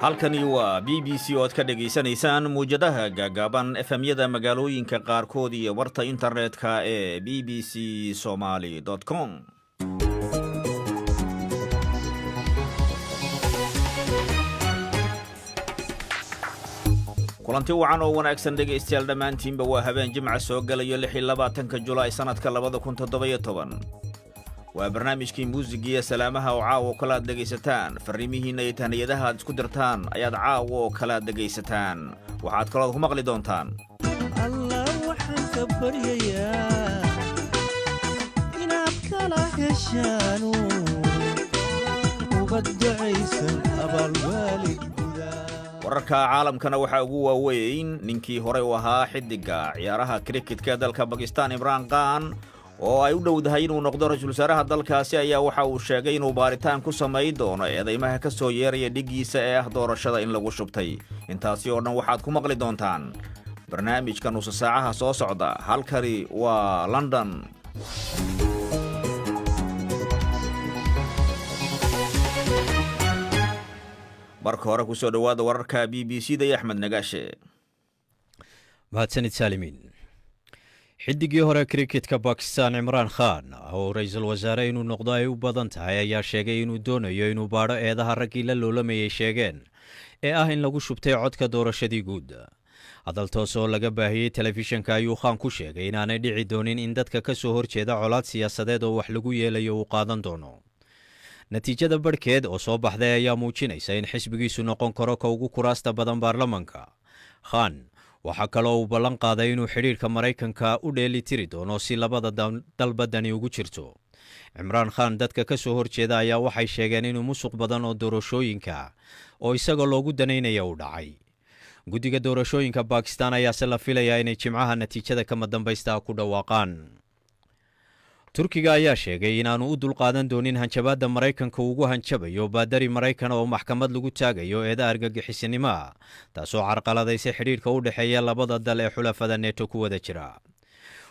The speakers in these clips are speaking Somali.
halkani waa BBC oo aad ka dhageysanaysaan muujadaha gaagaaban FM-yada magaalooyinka qaarkood iyo warta internetka ee bbcsomali.com. kulanti wacan oo wanaagsan dhegaystayaal dhammaantiinba waa habeen jimca soo galayo 26 Julaay sanadka 2017. waa barnaamijkii muusigiya salaamaha oo caawa kala aad dhegaysataan fariimihiina iyo tahniyadaha aad isku dirtaan ayaad caawa oo kala aad dhegaysataan waxaad kaloo ku maqli doontaan allah waxaan ka baryayaa inaad kala heshaan uga ducaysan abaalwaalidguda wararka caalamkana waxaa ugu waaweyn ninkii horey u ahaa xidiga ciyaaraha kriketka dalka Pakistan Imran Khan oo ay u dhowdahay inuu noqdo ra'iisul wasaaraha dalkaasi ayaa waxa uu sheegay inuu baaritaan ku sameey doono eedeymaha ka soo yeeraya dhigiisa ee doorashada in lagu shubtay intaasi oo dhan waxaad ku maqli doontaan barnaamijka nus saacaha soo socda halkani waa London. marka hore ku soo dhawaada wararka BBC-da iyo Axmed Nagaashe. mahadsanid Saalimiin. xidigii hore kriketka Pakistan Imran Khan oo ra'iisul wasaare inuu noqdo ay u badan tahay ayaa sheegay inuu doonayo inuu baadho eedaha raggii la loolamayay sheegeen ee ah in lagu shubtay codka doorashadii guud. hadal toos oo laga baahiyey telefishinka ayuu Khan ku sheegay inaanay dhici doonin in dadka ka soo horjeeda colaad siyaasadeed oo wax lagu yeelayo uu qaadan doono. natiijada barhkeed oo soo baxday ayaa muujinaysa in xisbigiisu noqon karo ka ugu kuraasta badan baarlamanka. Khan waxaa kaloo uu ballan qaaday inuu xidhiirka Maraykanka u dheeli tiri doono si labada dalbadani ugu jirto. Imran Khan dadka ka soo horjeeda ayaa waxay sheegeen inuu musuq badan oo doorashooyinka oo isagoo loogu danaynaya u dhacay. guddiga doorashooyinka Pakistan ayaa se la filayaa inay jimcaha natiijada kama dambaysta ku dhawaaqaan. turkiga ayaa sheegay inaanu u dulqaadan doonin hanjabaadda Maraykanka ugu hanjabayo baadari Maraykan oo maxkamad lagu taagayo eeda argagixisinimo taasoo carqaladaysay xidhiirka u dhexeeya labada dal ee xulafada NATO ku wada jira.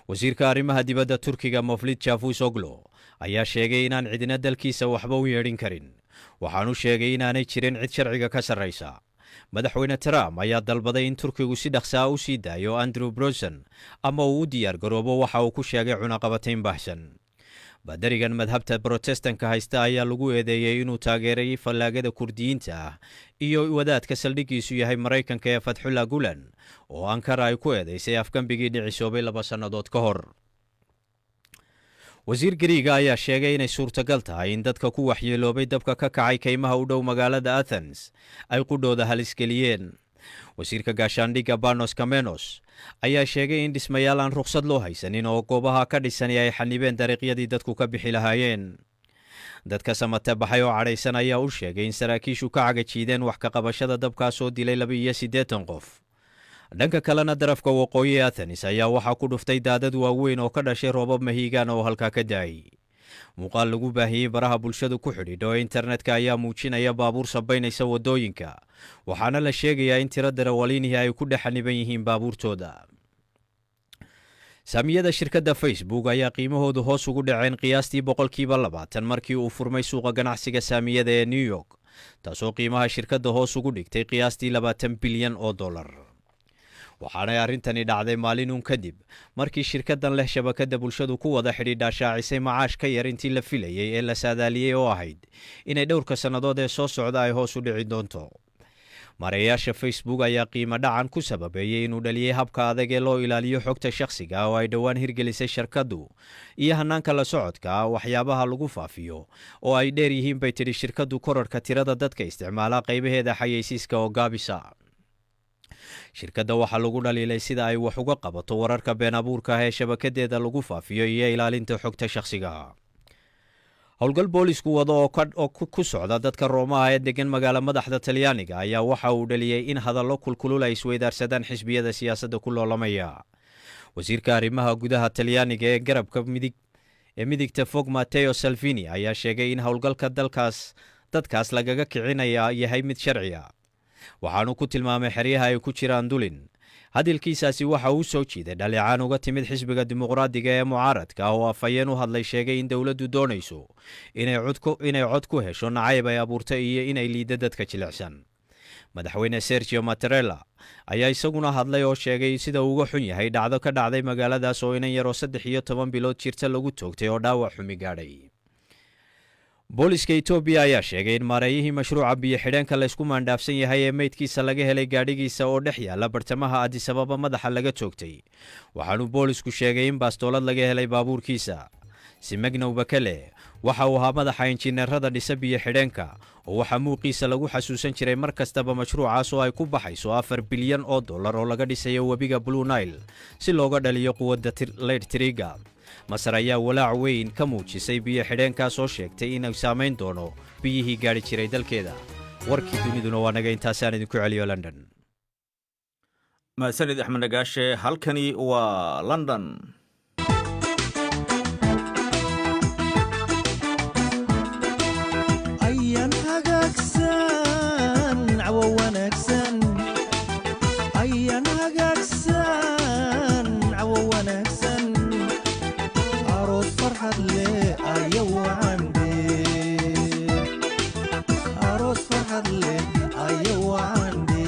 wasiirka arrimaha dibadda Turkiga Mevlut Cavusoglu ayaa sheegay inaan cidina dalkiisa waxba u yeedhin karin waxaanu sheegay inaanay jirin cid sharciga ka sarreysa. madaxweyne Trump ayaa dalbaday in Turkigu si dhaqso ah u sii daayo Andrew Brunson ama uu u diyaar garoobo waxa uu ku sheegay cunaqabatayn baahsan. baadarigan madhabta Protestanka haysta ayaa lagu eedeeyay inuu taageeray fallaagada Kurdiyiinta ah iyo wadaadka saldhigiisu yahay Maraykanka ee Fathullah Gulen oo Ankara ay ku eedeysay afgambigii dhicisoobay 2 sannadood ka hor. wasiir Gariiga ayaa sheegay inay suurtagal tahay in dadka ku waxyeeloobay dabka ka kacay kaymaha u dhow magaalada Athens ay qudhooda halis geliyeen. wasiirka gaashaandhigga Panos Kamenos ayaa sheegay in dhismayaal aan ruqsad loo haysanin oo goobaha ka dhisan ay xanibeen dariiqyadii dadku ka bixi lahaayeen. dadka samate baxay oo cadhaysan ayaa u sheegay in saraakiishu ka cagajiideen wax ka qabashada dabkaas oo dilay 82 qof. dhanka kalena darafka waqooyi ee Athens ayaa waxaa ku dhuftay daadad waaweyn oo ka dhashay roobab mahiigaan oo halkaa ka daayay. muuqaal lagu baahiyey baraha bulshadu ku xidhiidho ee internetka ayaa muujinaya baabuur sabaynaysa wadooyinka waxaana la sheegayaa in tiro darawaliinihii ay ku dhex xaniban yihiin baabuurtooda. saamiyada shirkadda Facebook ayaa qiimahoodu hoos ugu dhaceen qiyaastii 20% markii uu furmay suuqa ganacsiga saamiyada ee New York taasoo qiimaha shirkadda hoos ugu dhigtay qiyaastii $20 bilyan oo dollar. waxaanay arrintani dhacday maalin kadib markii shirkaddan leh shabakadda bulshadu ku wada xidhiidha shaacisay macaash ka yar intii la filayay ee la saadaaliyey oo ahayd inay dhowrka sannadood ee soo socda ay hoos u dhici doonto. mareeyaasha Facebook ayaa qiimo dhacan ku sababeeyey inuu dhaliyey habka adag ee loo ilaaliyo xogta shakhsiga oo ay dhowaan hirgelisay shirkaddu iyo hanaanka la socodka waxyaabaha lagu faafiyo oo ay dheer yihiin bay tidhi shirkaddu korarka tirada dadka isticmaala qaybaheeda xayeysiiska oo gaabisa. shirkadda waxaa lagu dhaliilay sida ay wax uga qabato wararka been abuurka ah ee shabakadeeda lagu faafiyo iyo ilaalinta xogta shakhsiga. howlgal boolisku wado oo ku socda dadka Roomaha ee degan magaala madaxda Talyaaniga ayaa waxa uu dhaliyay in hadallo kulkulul ay isweydaarsadaan xisbiyada siyaasadda ku loolamaya. wasiirka arrimaha gudaha Talyaaniga ee garabka midigta fog Matteo Salvini ayaa sheegay in howlgalka dadkaas lagaga kicinaya yahay mid sharci ah. waxaanu ku tilmaamay xeryaha ay ku jiraan dulin hadalkiisaasi waxa uu soo jiiday dhalicaan uga timid xisbiga dimuqraadiga ee mucaaradka oo afhayeen u hadlay sheegay in dowladdu doonayso inay cod ku hesho nacayb ay abuurtay iyo inay liidda dadka jilicsan. madaxweyne Sergio Mattarella ayaa isaguna hadlay oo sheegay sida uu uga xun yahay dhacdo ka dhacday magaaladaas oo inan yaroo 13 bilood jirta lagu toogtay oo dhaawac xumi gaadhay. booliska Itoobiya ayaa sheegay in maareeyihii mashruuca biyo xidheenka la isku maandhaafsan yahay ee meydkiisa laga helay gaadhigiisa oo dhex yaala bartamaha Addis Ababa madaxa laga toogtay, waxaanu boolisku sheegay in baastoolad laga helay baabuurkiisa. Simagnow Bakele waxa uu ahaa madaxa injineerada dhisa biyo xidheenka oo waxaa muuqiisa lagu xasuusan jiray mar kastaba mashruucaas oo ay ku baxayso $4 bilyan oo laga dhisayo webiga Blue Nile si looga dhaliyo quwadda Lake Tiriga. Masar ayaa walaac weyn ka muujisay biyo xidheenkaas oo sheegtay inay saamayn doono biyihii gaadhi jiray dalkeeda. warkii duniduna waa naga intaasaan idinku celiyo London. mahadsanid Axmed Nagaashe, halkani waa London. ayaan hagaagsan cawo wanaagsan ayaan hagaagsan cawo wanaagsan aroos farxad leh ayo wacande aroos farxad leh ayo wacande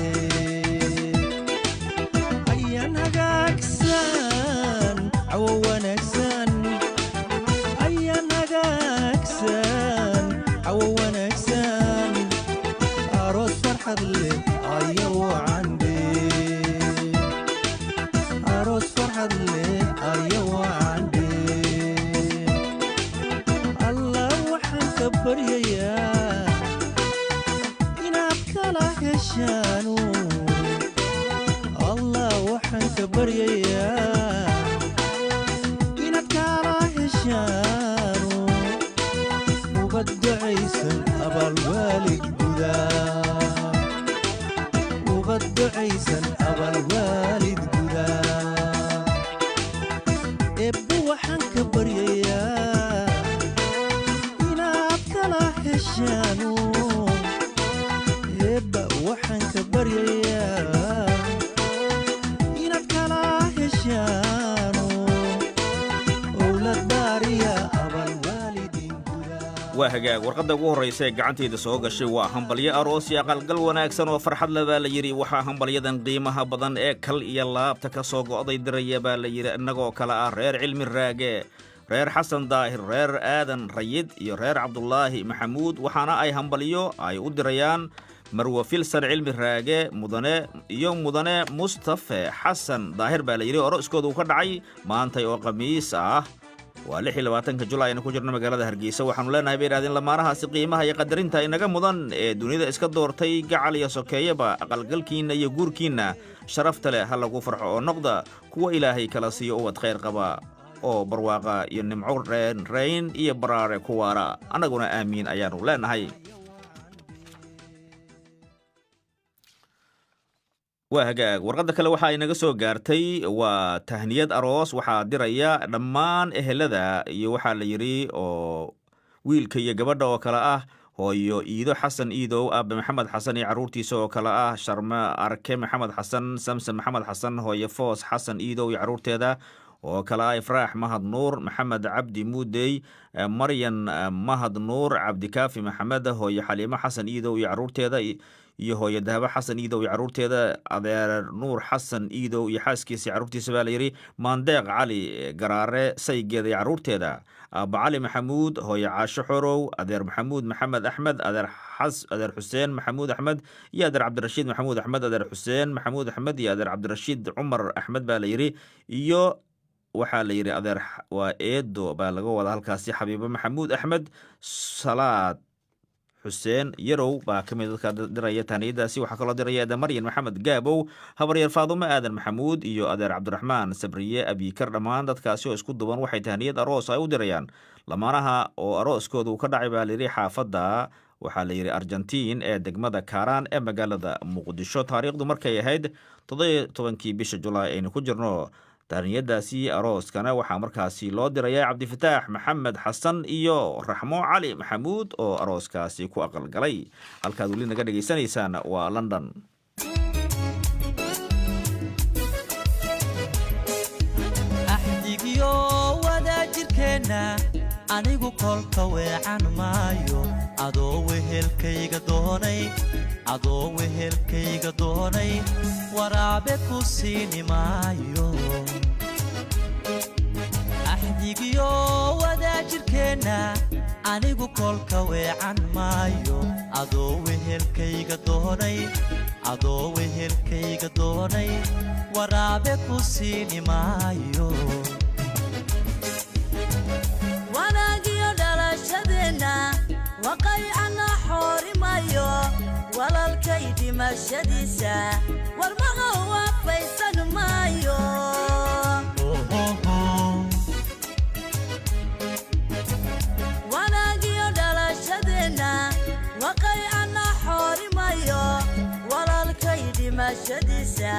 ayaan hagaagsan cawo wanaagsan ayaan hagaagsan cawo wanaagsan aroos farxad leh ayo wacande aroos farxad leh ayo wacande allah waxaan ka baryayaa inaad kala heshaanu allah waxaan ka baryayaa inaad kala heshaanu ubad ducaysan abaalwaalid gudaa ubad ducaysan abaalwaalid gudaa eebbe waxaan ka baryayaa inaad kala heshaanu eebba waxaan ka baryayaa inaad kala heshaanu owlad baariya abaalwaalidin gudaa. waa hagaag warqadda ugu horraysa ee gacantayda soo gashay waa hambalyo aroos iyo aqalgal wanaagsan oo farxad leh baa la yidhi. waxaa hambalyadan qiimaha badan ee kal iyo laabta ka soo go'day diraya baa la yidhi innagoo kale ah reer cilmi raage, reer xasan daahir, reer aadan rayid iyo reer cabdulaahi maxamuud. waxaana ay hambalyo ay u dirayaan marwo filsan cilmi raage mudane mustafe xasan daahir baa la yidhi. orooskooda uu ka dhacay maantay oo khamiis ah, waa 26 Julaay aynu ku jirno magaalada Hargeysa. waxaanu leenahay bay yidhahdeen lamaanahaasi qiimaha iyo qadarinta inaga mudan ee dunida iska doortay gacal iyo sokeeyaba. aqalgalkiinna iyo guurkiinna sharafta leh ha lagu farxo oo noqda kuwa ilaahay kala siiyo ubad khayr qaba oo barwaaqa iyo nimco rayn iyo baraare ku waara. annaguna aamiin ayaanu leenahay. waa hagaag warqadda kale waxa ay naga soo gaartay waa tahniyad aroos. waxaa diraya dhammaan ehelada iyo waxaa la yidhi oo wiilka iyo gabadha oo kale ah hooyo iido xasan iidow, aabe maxamed xasan iyo carruurtiisa oo kale ah sharme arke maxamed xasan, samsen maxamed xasan, hooyo foos xasan iidow iyo carruurteeda oo kale ah ifraax mahad nuur, maxamed cabdi muudey, maryan mahad nuur, cabdikaafi maxamed, hooyo xaliimo xasan iidow iyo carruurteeda iyo hooyo dahabo xasan iidow iyo carruurteeda, adeer nuur xasan iidow iyo xaaskiisa iyo carruurtiisa baa la yidhi, maandeeq cali garaare saygeeda iyo carruurteeda, aabba cali maxamuud, hooyo caasho xorow, adeer maxamuud maxamed axmed, adeer xuseen maxamuud axmed iyo adeer cabdirashiid maxamuud axmed, adeer xuseen maxamuud axmed iyo adeer cabdirashiid cumar axmed baa la yidhi. iyo waxaa la yidhi adeer waa eedo baa laga wada halkaasi xabiibo maxamuud axmed, salaad xuseen yarow baa ka mid dadka diraya tahniyadaasi. waxaa kaloo diraya adeer maryan maxamed gaabow, habaryeer faadumo aadan maxamuud iyo adeer cabdiraxmaan sabriye abikar. dhammaan dadkaasi oo isku duban waxay tahniyad aroos ay u dirayaan lamaanaha oo arooskooda uu ka dhacay baa layidhi xaafadda waxaa la yidhi argentiin ee degmada kaaraan ee magaalada muqdisho. taariikhdu markay ahayd 17 bisha Julaay aynu ku jirno. tahniyadaasi arooskana waxaa markaasi loo diraya cabdifataax maxamed xasan iyo raxmo cali maxamuud oo arooskaasi ku aqalgalay. halkaad weli naga dhegaysanaysaan waa London. wadaajirkeenna anigu kolka weecan maayo adoo wehelkayga doonay waraabe ku siini maayo axdigiyo wadaajirkeenna anigu kolka weecan maayo adoo wehelkayga doonay waraabe ku siini maayo wanaagiyo dhalashadeenna waqaycana xoorimayo walalkay dhimashadiisa warmaha waafaysan maayo wanaagiyo dhalashadeenna waqaycana xoorimayo walalkay dhimashadiisa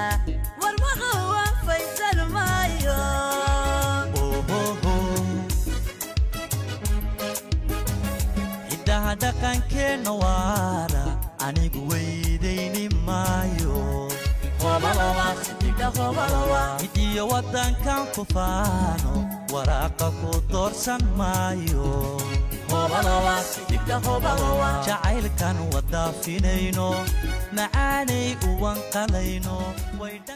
warmaha waafaysan maayo hiddaha dhaqankeenna waara anigu weydayni maayo hidiyo waddankan ku faano waraaqa ku doorsan maayo jacaylkan wadaafinayno macaanay uwanqalayno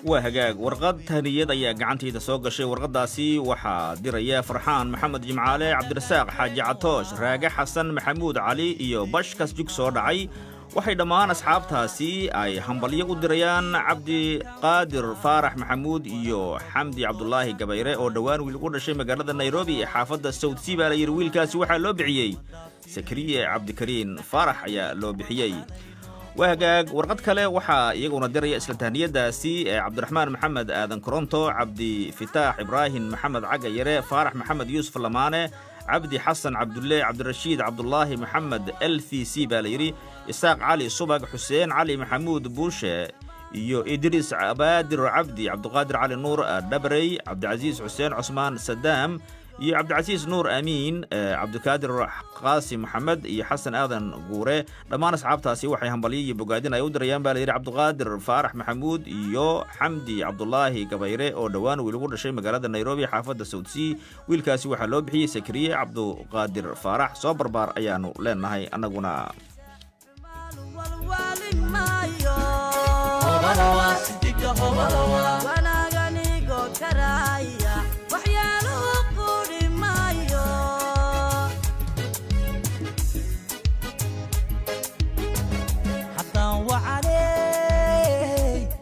waa hagaag warqad tahniyad ayaa gacantayda soo gashay warqaddaasi waxaa diraya farxaan maxamed jimcaale cabdirasaaq xaaji catoosh raage xasan maxamuud cali iyo bashkas jug soo dhacay waxay dhammaan asxaabtaasi ay hambalyo u dirayaan cabdiqaadir faarax maxamuud iyo xamdi cabdulaahi gabayre oo dhowaan wiil u dhashay magaalada nairobi ee xaafadda south sea baa la yidhi wiilkaasi waxaa loo bixiyey sakriye cabdikariin faarax ayaa loo bixiyey waa hagaag warqad kale waxaa iyaguna diraya isla tahniyadaasi ee cabdiraxmaan maxamed aadan koronto cabdifitaax ibraahim maxamed cagayare faarax maxamed yuusuf lamaane cabdi xasan cabdulle cabdirashiid cabdulaahi maxamed lvc baa la yidhi isaaq cali subag xuseen cali maxamuud buushe iyo idriis abaadir cabdi cabdiqaadir cali nuur dhabarey cabdicasiis xuseen cusmaan sadaam iyo cabdicasiis nuur amiin cabdikaadir qaasi maxamed iyo xasan aadan guure dhammaan asxaabtaasi waxay hambalyo iyo bogaadin ay u dirayaan baa la yidhi cabdiqaadir faarax maxamuud iyo xamdi cabdulaahi gabayre oo dhowaan wiil ugu dhashay magaalada nairobi xaafadda south sea wiilkaasi waxaa loo bixiyey sakriye cabdiqaadir faarax soo barbaar ayaanu leenahay annaguna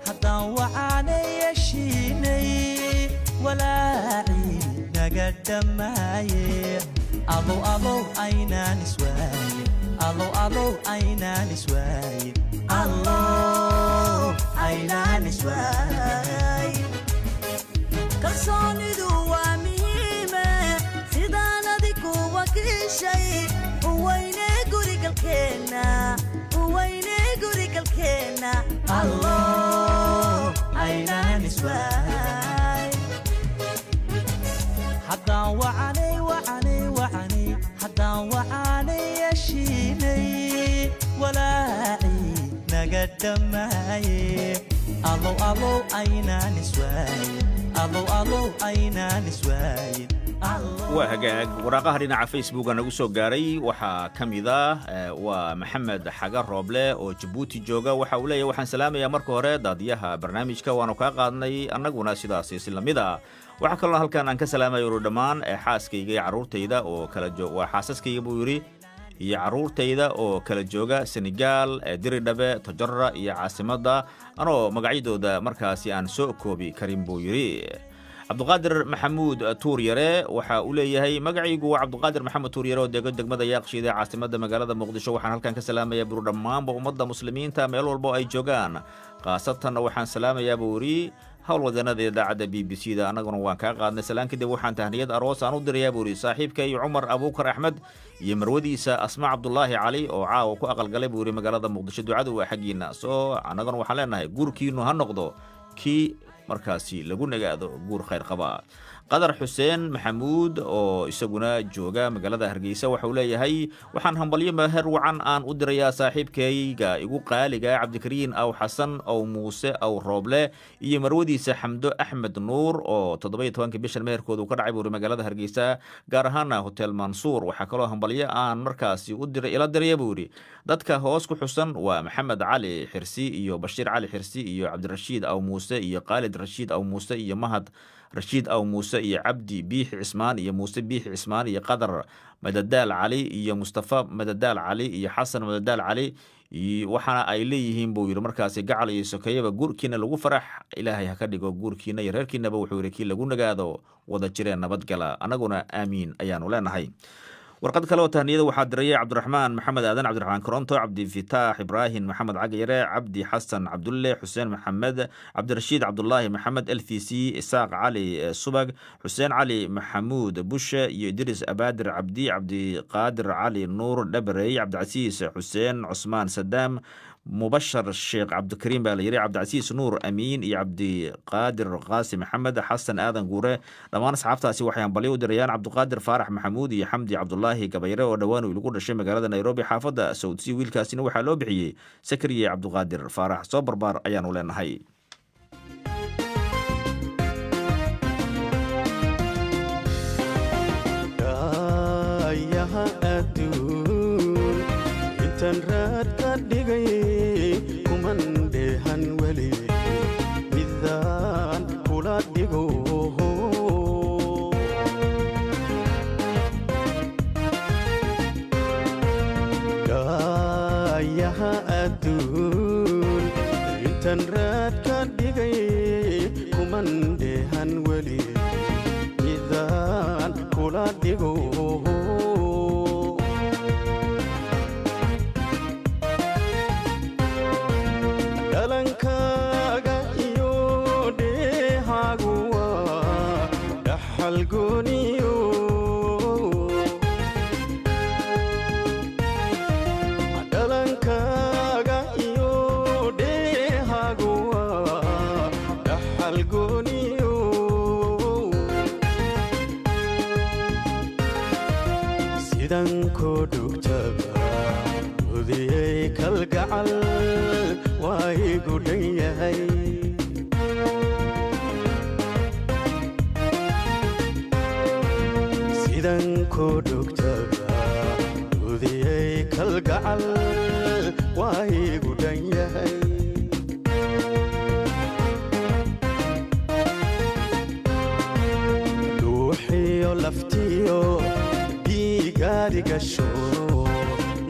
haddaan wacaanay yeshiinay walaaci naga dhammaaye alow aynaan iswaayin kalsoonidu waa muhiime sidaan adigu wakiishay uweyne gurigalkeenna aynaan iswaay haddaan wacaanay yeshiinay walaaci naga dhammaaye alow aynaan iswaayin waa hagaag waraaqaha dhinaca facebooka nagu soo gaaray waxaa ka mid ah waa maxamed xaga rooble oo jabuuti jooga waxa uu leeyahy waxaan salaamayaa marka hore daadiyaha barnaamijka waanu kaa qaadnay annaguna sidaasi si lamid a waxaa kaloo halkan aan ka salaamaya uru dhammaan xaaskayga iyo carruurtayda oo waa xaasaskayga buu yidhi iyo carruurtayda oo kala jooga senegaal diridhabe tojora iyo caasimadda anoo magacyadooda markaasi aan soo koobi karin buu yidhi cabdiqaadir maxamuud tuuryare waxa uu leeyahay magacaygu waa cabdiqaadir maxamed tuuryare oo deego degmada yaaqshiida caasimada magaalada muqdisho waxaan halkan ka salaamayaa buru dhammaanba ummadda muslimiinta meel walbo ay joogaan khaasatanna waxaan salaamayaa buu yidhi howlwadanada idaacadda b b c da annaguna waan kaa qaadnay salaan kadib waxaan tahniyad aroos aan u dirayaa buu yidhi saaxiibkay cumar abuukar axmed iyo marwadiisa asma cabdulaahi cali oo caawa ku aqalgalay buu yidhi magaalada muqdisho ducadu waa xaggiina soo annaguna waxaan leenahay guurkiinu ha noqdo kii markaasi lagu nagaado guur khayr qaba. qadar xuseen maxamuud oo isaguna jooga magaalada Hargeysa waxa uu leeyahay waxaan hambalyo meher wacan aan u dirayaa saaxiibkayga igu qaaliga Cabdikariin aw Xasan aw Muuse aw Rooble iyo marwadiisa Xamdo Axmed Nuur oo 17 bishan meherkoodu ka dhacay magaalada Hargeysa gaar ahaan Hotel Mansour. waxa kaloo hambalyo aan markaasi u diray ila diraya buuri dadka hoos ku xusan waa Maxamed Cali Xirsi iyo Bashiir Cali Xirsi iyo Cabdirashiid aw Muuse iyo Khalid Rashiid aw Muuse iyo Mahad Rashiid aw Muuse iyo Cabdi Biixi Cismaan iyo Muuse Biixi Cismaan iyo Qadar Madadaal Cali iyo Mustafa Madadaal Cali iyo Xasan Madadaal Cali waxaana ay leeyihiin buu yiri markaasi gacal iyo sokeeyaba guurkiina lagu farax ilaahay ha ka dhigo guurkiina iyo reerkiinaba wuxuu yiri kii lagu nagaado wada jireen nabadgala anaguna aamiin ayaanu leenahay. warqad kale oo tahniyada waxaa dirayay Cabdiraxmaan Maxamed Aadan Cabdiraxmaan Koronto Cabdi Fitaax Ibrahim Maxamed Cagayre Cabdi Xasan Cabdulle Xuseen Maxamed Cabdirashiid Cabdullaahi Maxamed LCC Isaaq Cali Subag Xuseen Cali Maxamuud Bushe iyo Idris Abaadir Cabdi Cabdi Qaadir Cali Nuur Dhabarey Cabdicasiis Xuseen Cusmaan Sadaam مبشر الشيخ عبد الكريم باليري عبد العزيز نور أمين يا عبد قادر قاسم محمد حسن آذن قورة لما أصحابتها سوى حيان بليو دريان عبد القادر فارح محمود يا حمدي عبد الله قبيرة ودوانو يلقون الشيء مقالة نيروبي حافظة سودسي ويلكاسين وحالو بحيي سكري عبد القادر فارح صبر بار أيان ولين هاي raad ka dhigay kumandehan weli midaan kula dhigo gaayaha adduun intan raad ka dhigay kumandehan weli midaan kula dhigo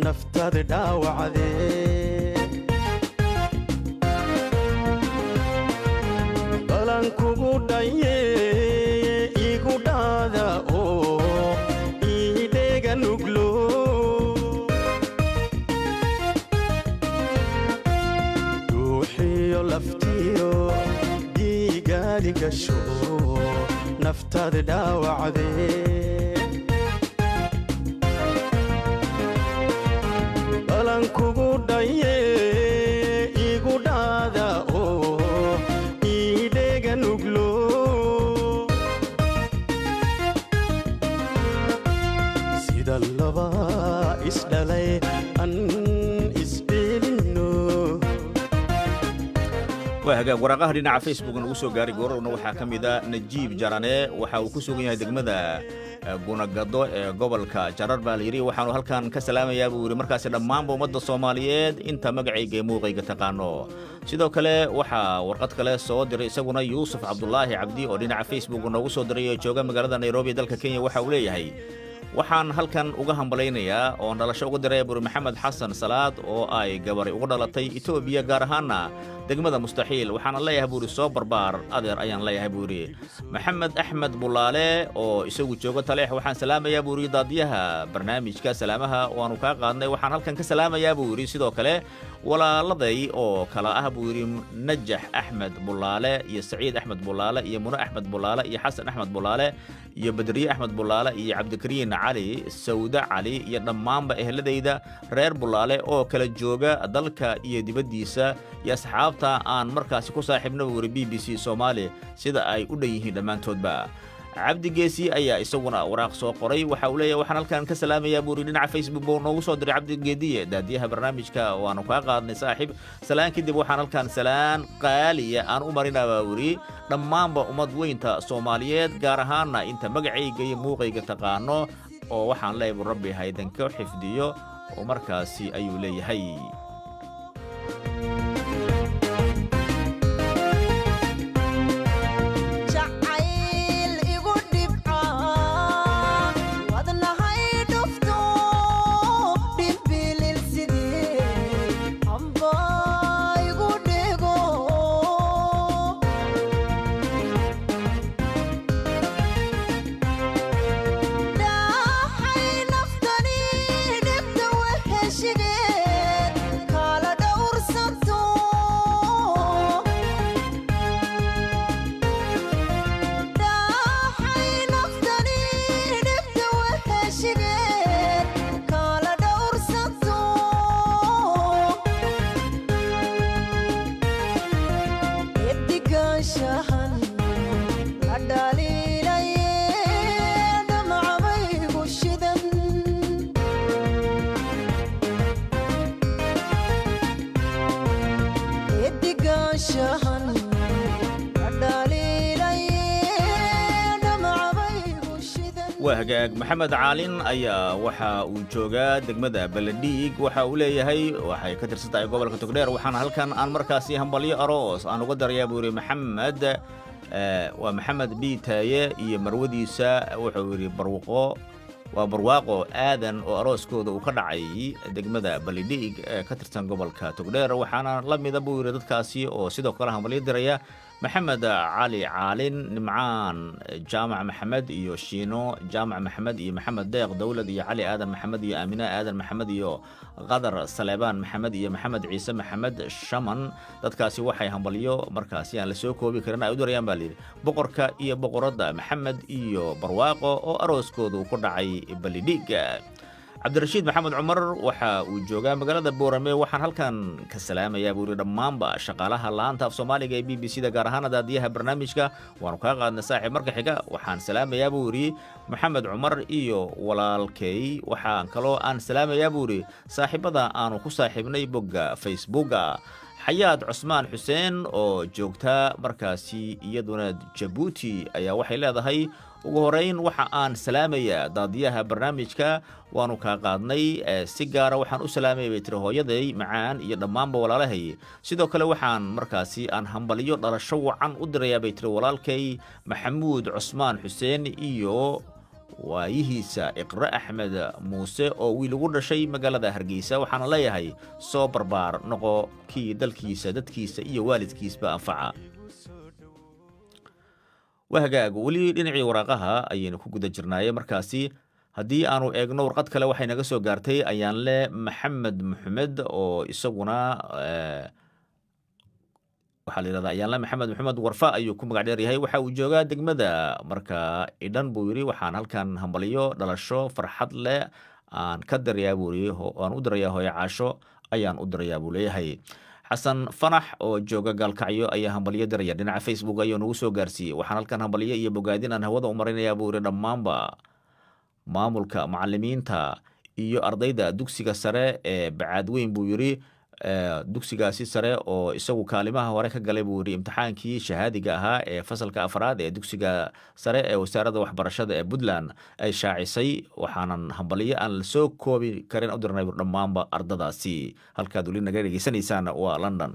naftaada dhaawacdee balan kugu dhaye igu dhaada oo idheega nuglo ruuxiyo laftiyo dhiigaadi gasho naftaada dhaawacdee kugu dhaye igu dhaada oo idheega nuglo sida laba isdhalay an isbeelino waa hagaag waraqaha dhinaca Facebook nagu soo gaaray goorowna waxaa ka mid ah Najiib Jarane waxa uu ku sugan yahay degmada gunagado ee gobolka Jarar baa la yiri waxaanu halkan ka salaamayaa buu yiri markaas dhammaan ummadda Soomaaliyeed inta magacayga ee muuqayga taqaano sidoo kale waxa warqad kale soo diray isaguna Yuusuf Cabdullaahi Cabdi oo dhinaca Facebook noogu soo diray jooga magaalada Nairobi dalka Kenya waxa uu leeyahay waxaan halkan uga hambaleynayaa oo dhalasho uga diray Buur Maxamed Xasan Salaad oo ay gabar uga dhalatay Itoobiya gaar ahaan degmada Mustaxiil waxaan leeyahay buuri soo barbaar adeer ayaan leeyahay buuri Maxamed Axmed Bulaale oo isagu jooga Taleex waxaan salaamayaa buuri daadiyaha barnaamijka salaamaha oo aanu ka qaadnay waxaan halkan ka salaamayaa buuri sidoo kale walaaladay oo kala ah buuri Najax Axmed Bulaale iyo Saciid Axmed Bulaale iyo Muno Axmed Bulaale iyo Xasan Axmed Bulaale iyo Badriye Axmed Bulaale iyo Cabdikariin cali sawda cali iyo dhammaanba eheladayda reer bulaale oo kala jooga dalka iyo dibaddiisa iyo asxaabta aan markaasi ku saaxiibna buu yidhi b b c soomaali sida ay u dhan yihiin dhammaantoodba cabdi geesi ayaa isaguna waraaq soo qoray waxa uu leeyahay waxaan halkan ka salaamayaa buu yidhi dhinaca facebook buu noogu soo diray cabdi geediye daadiyaha barnaamijka waanu kaa qaadnay saaxiib salaan kadib waxaan halkan salaan qaaliya aan u marinaa baa yidhi dhammaanba ummad weynta soomaaliyeed gaar ahaana inta magacayga iyo muuqayga taqaano oo waxaan leeyahay buu rabbi haydanka xifdiyo oo markaasi ayuu leeyahay waa hagaag maxamed caalin ayaa waxa uu joogaa degmada baladhiig waxa uu leeyahay waxay ka tirsan tahay gobolka togdheer waxaana halkan aan markaasi hambalyo aroos aan uga darayaa buu yidhi maxamed waa maxamed biitaaye iyo marwadiisa wuxuu yidhi waa barwaaqo aadan oo arooskooda uu ka dhacay degmada baladhiig ee ka tirsan gobolka togdheer waxaana la mida buu yidhi dadkaasi oo sidoo kale hambalyo diraya maxamed cali caalin nimcaan jaamac maxamed iyo shiino jaamac maxamed iyo maxamed deeq dawlad iyo cali aadan maxamed iyo aamina aadan maxamed iyo qadar saleebaan maxamed iyo maxamed ciise maxamed shaman dadkaasi waxay hambalyo markaasi aan la soo koobi karin ay u dirayaan baa layidhi boqorka iyo boqoradda maxamed iyo barwaaqo oo arooskooda uu ku dhacay balidhiig cabdirashiid maxamed cumar waxa uu joogaa magaalada boorame waxaan halkan ka salaamayaa buu yidhi dhammaanba shaqaalaha laanta af soomaaliga ee b b c da gaar ahaan daadiyaha barnaamijka waanu kaa qaadnay saaxiib marka xiga waxaan salaamayaa buu yidhi maxamed cumar iyo walaalkay waxaan kaloo aan salaamayaa buu yidhi saaxiibada aanu ku saaxiibnay bogga facebooka xayaad cusmaan xuseen oo joogta markaasi iyaduna jabuuti ayaa waxay leedahay ugu horeyn waxa aan salaamayaa daadiyaha barnaamijka waanu kaa qaadnay si gaara waxaan u salaamaya bay tiri hooyaday macaan iyo dhammaanba walaalahay sidoo kale waxaan markaasi aan hambalyo dhalasho wacan u dirayaa bay tiri walaalkay maxamuud cusmaan xuseen iyo waayihiisa iqre axmed muuse oo wiil ugu dhashay magaalada hargeysa waxaana leeyahay soo barbaar noqo kii dalkiisa dadkiisa iyo waalidkiisba anfaca wahagaag weli dhinacii waraaqaha ayaynu ku guda jirnaaye markaasi haddii aanu eegno warqad kale waxay naga soo gaartay ayaan le maxamed maxamed oo isaguna waxaa la yidhahdaa ayaanle maxamed maxamed warfa ayuu ku magac dheer yahay waxa uu joogaa degmada marka idhan buu yidhi waxaan halkan hambalyo dhalasho farxad leh aan ka darayaa buu yidhi aan u dirayaa hooyo caasho ayaan u dirayaa buu leeyahay xasan fanax oo jooga gaalkacyo ayaa hambalyo diraya dhinaca facebook ayuu nagu soo gaarsiiyey waxaan halkan hambalyo iyo bogaadin aan hawada u marinayaa buu yidhi dhammaanba maamulka macalimiinta iyo ardayda dugsiga sare ee bacaadweyn buu yidhi dugsigaasi sare oo isagu kaalimaha hore ka galay buu yidhi imtixaankii shahaadiga ahaa ee fasalka afraad ee dugsiga sare ee wasaaradda waxbarashada ee puntland ay shaacisay waxaanan hambalyo aan la soo koobi karin u dirnay dhammaanba ardadaasi halkaad weli naga dhegeysanaysaan waa london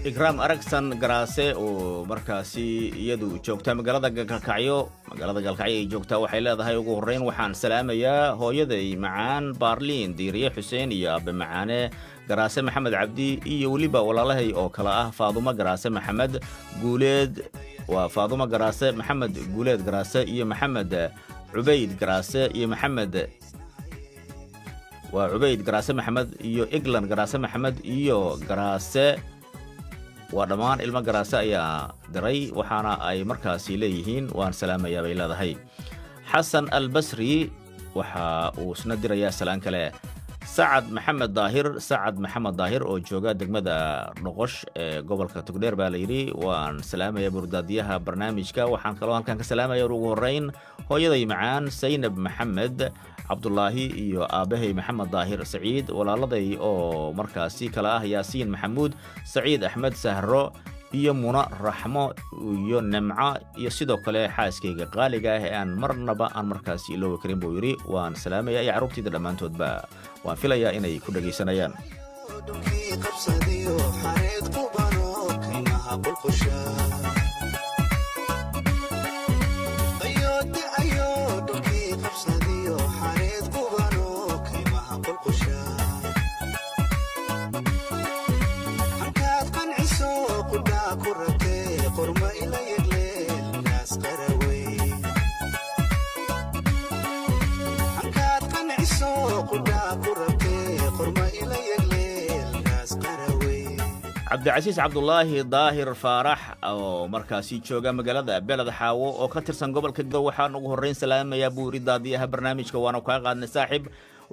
ikraam aragsan garaase oo markaasi iyadu joogta magaalada galkacyo ay joogtaa waxay leedahay ugu horreyn waxaan salaamayaa hooyaday macaan baarliin diiriye xuseen iyo aabe macaane garaase maxamed cabdi iyo weliba walaalahay oo kale ah faadumo garaase maxamed guuleed waa faadumo garaase maxamed guuleed garaase iyo maxamed cubayd garaase iyo maxamed waa cubayd garaase maxamed iyo eglan garaase maxamed iyo garaase waa dhammaan ilmo garaase ayaa diray waxaana ay markaasi leeyihiin waan salaamayaa bay leedahay xasan albasri waxa uu isna dirayaa salaan kale sacad maxamed daahir oo jooga degmada dhoqosh ee gobolka togdheer baa layidhi waan salaamayaa burdaadiyaha barnaamijka waxaan kaloo halkan ka salaamaya ugu horreyn hooyaday macaan saynab maxamed cabdulaahi iyo aabahay maxamed daahir saciid walaaladay oo markaasi kale ah yaasiin maxamuud saciid axmed sahro iyo muna raxmo iyo nimco iyo sidoo kale xaaskayga qaaliga ah ee aan marnaba aan markaasi iloowi karin buu yidhi waan salaamaya iyo carruurtayda dhammaantoodba waan filayaa inay ku dhegaysanayaan cabdicasiis cabdulaahi daahir faarax oo markaasi jooga magaalada beled xaawo oo ka tirsan gobolka Gedo waxaan ugu horreyn salaamayaa buuri daadiyaha barnaamijka waana ka qaadnay saaxiib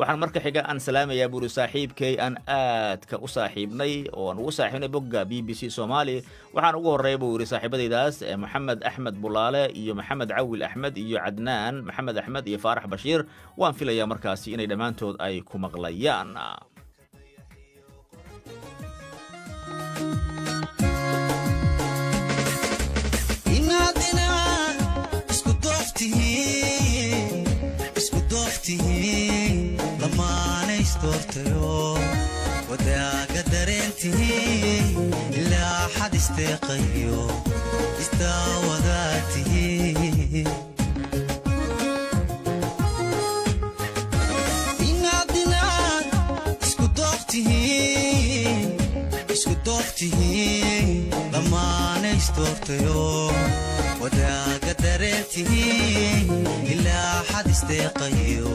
waxaan marka xiga aan salaamayaa buuri saaxiibkay aan aadka u saaxiibnay oo aan ugu saaxiibnay bogga BBC Somali waxaan ugu horreeyay buuri saaxiibadaydaas Maxamed Axmed Bulaale iyo Maxamed Cawil Axmed iyo Cadnaan Maxamed Axmed iyo Faarax Bashiir waan filayaa markaasi inay dhamaantood ay ku maqlayaan wadaaga dareentihiin ilaa xad isteeqayo istaawadaatihiin inaad isku doogtihiin dhammaanaysdoortayo wadaaga dareentihiin ilaa xad isteeqayo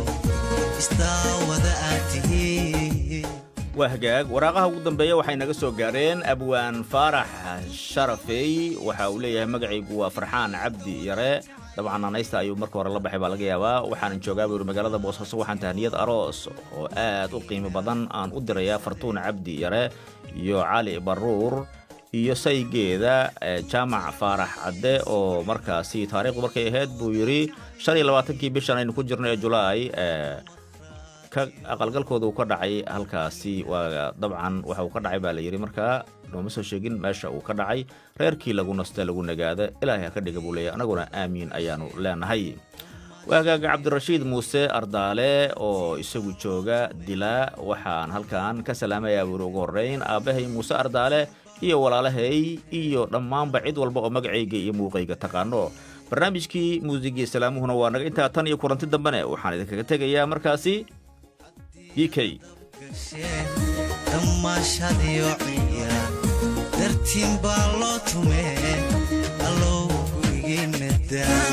waa hagaag waraaqaha ugu dambeeya waxay naga soo gaareen abwaan faarax sharafey waxa uu leeyahay magacaygu waa farxaan cabdi yare dabcan anaysta ayuu marka hore la baxay baa laga yaabaa waxaan joogaa buuri magaalada boosaaso waxaan tahniyad aroos oo aad u qiimo badan aan u dirayaa fartuun cabdi yare iyo cali baruur iyo saygeeda jaamac faarax cadde oo markaasi taariikhdu markay ahayd buu yidhi 25kii bishan aynu ku jirno ee julaay aqalgalkooda uu ka dhacay halkaasi waa dabcan waxa uu ka dhacay baa la yidhi markaa nooma soo sheegin meesha uu ka dhacay reerkii lagu naste lagu nagaada ilaahay ha ka dhiga buu leeyahay anaguna aamiin ayaanu leenahay waagaaga cabdirashiid muuse ardaale oo isagu jooga dilaa waxaan halkan ka salaamayaa buuri ugu horreyn aabbahay muuse ardaale iyo walaalahay iyo dhammaanba cid walba oo magacayga iyo muuqayga taqaano barnaamijkii muusigii salaamuhuna waa naga intaa tan iyo kulanti dambene waxaan idinkaga tegayaa markaasi BK dhammaashadiyo ciyaar dartiin baa loo tumee allow gurigeena daa